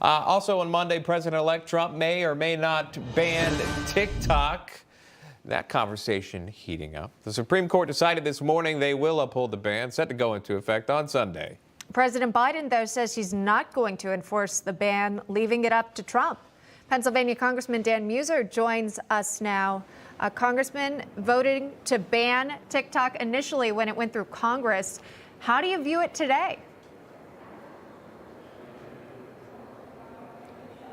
Also on Monday, President-elect Trump may or may not ban TikTok. That conversation heating up. The Supreme Court decided this morning they will uphold the ban, set to go into effect on Sunday. President Biden, though, says he's not going to enforce the ban, leaving it up to Trump. Pennsylvania Congressman Dan Meuser joins us now. Congressman, voting to ban TikTok initially when it went through Congress. How do you view it today?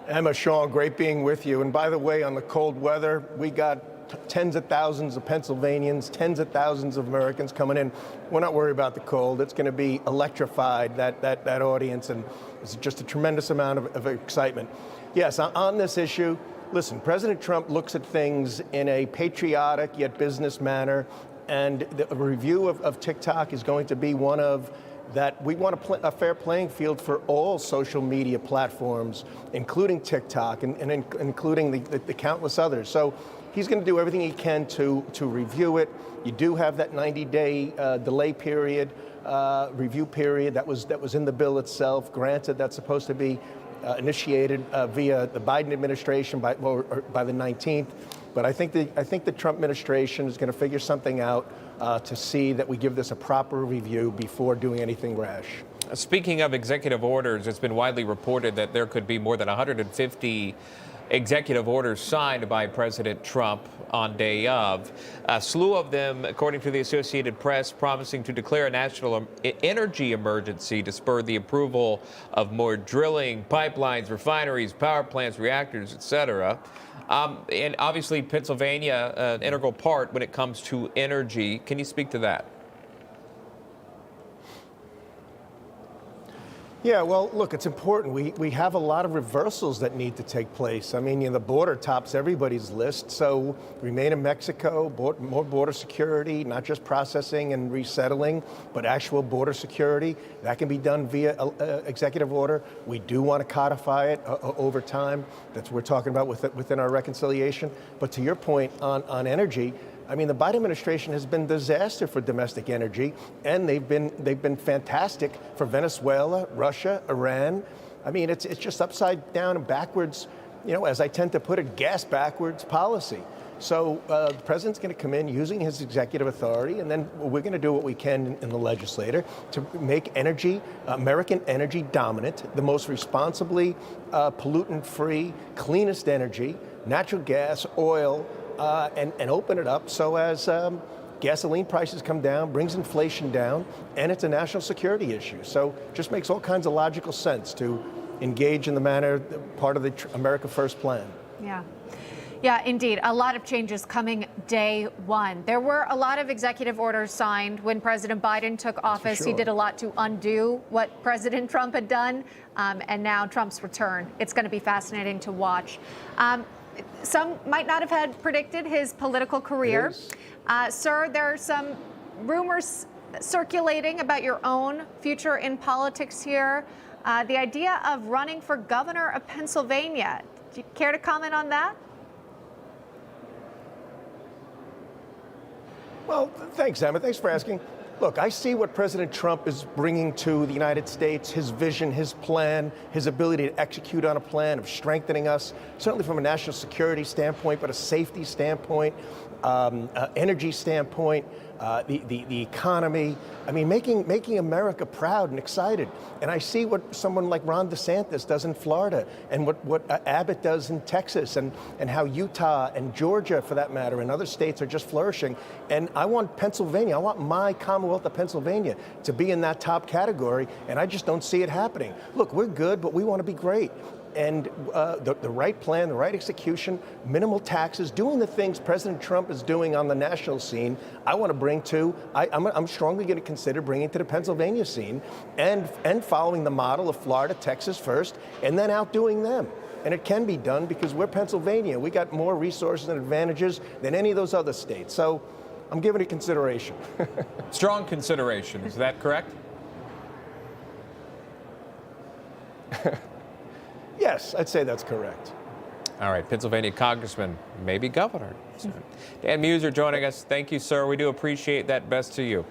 Emma, Sean, great being with you. And by the way, on the cold weather, we got tens of thousands of Pennsylvanians, tens of thousands of Americans coming in. We're not worried about the cold. It's going to be electrified, that audience, and it's just a tremendous amount of excitement. Yes, on this issue, listen, President Trump looks at things in a patriotic yet business manner, and the review of TikTok is going to be one of that we want a fair playing field for all social media platforms, including TikTok and including the countless others. So he's going to do everything he can to review it. You do have that 90-day delay period, review period that was in the bill itself. Granted, that's supposed to be initiated via the Biden administration by the 19th. But I think the Trump administration is going to figure something out to see that we give this a proper review before doing anything rash. Speaking of executive orders, it's been widely reported that there could be more than 150 executive orders signed by President Trump on day of. A slew of them, according to the Associated Press, promising to declare a national energy emergency to spur the approval of more drilling, pipelines, refineries, power plants, reactors, etc. And obviously, Pennsylvania, an integral part when it comes to energy. Can you speak to that? Yeah, well, look, it's important. We have a lot of reversals that need to take place. I mean, the border tops everybody's list. So remain in Mexico, more border security, not just processing and resettling, but actual border security. That can be done via executive order. We do want to codify it over time. That's what we're talking about within our reconciliation. But to your point on energy, I mean, the Biden administration has been a disaster for domestic energy, and they've been fantastic for Venezuela, Russia, Iran. I mean, it's just upside down and backwards, as I tend to put it, gas backwards policy. So the president's going to come in using his executive authority, and then we're going to do what we can in the legislature to make energy, American energy dominant, the most responsibly pollutant-free, cleanest energy, natural gas, oil, and open it up so as gasoline prices come down, brings inflation down, and it's a national security issue. So just makes all kinds of logical sense to engage in the manner part of the America First plan. Yeah, indeed. A lot of changes coming day one. There were a lot of executive orders signed when President Biden took office. Sure. He did a lot to undo what President Trump had done, and now Trump's return. It's going to be fascinating to watch. Some might not have had predicted his political career. Sir, there are some rumors circulating about your own future in politics here. The idea of running for governor of Pennsylvania. Do you care to comment on that? Well, thanks, Emma. Thanks for asking. Look, I see what President Trump is bringing to the United States, his vision, his plan, his ability to execute on a plan of strengthening us, certainly from a national security standpoint, but a safety standpoint, energy standpoint, the economy. I mean, making America proud and excited. And I see what someone like Ron DeSantis does in Florida, and what Abbott does in Texas, and how Utah and Georgia, for that matter, and other states are just flourishing. And I want Pennsylvania, I want my Commonwealth of Pennsylvania to be in that top category, and I just don't see it happening. Look, we're good, but we want to be great. And the right plan, the right execution, minimal taxes, doing the things President Trump is doing on the national scene, I want to bring to, I'm strongly going to consider bringing to the Pennsylvania scene, and following the model of Florida, Texas first, and then outdoing them. And it can be done because we're Pennsylvania. We got more resources and advantages than any of those other states. So I'm giving it consideration. Strong consideration, is that correct? Yes, I'd say that's correct. All right, Pennsylvania Congressman, maybe governor. Dan Meuser joining us. Thank you, sir. We do appreciate that. Best to you.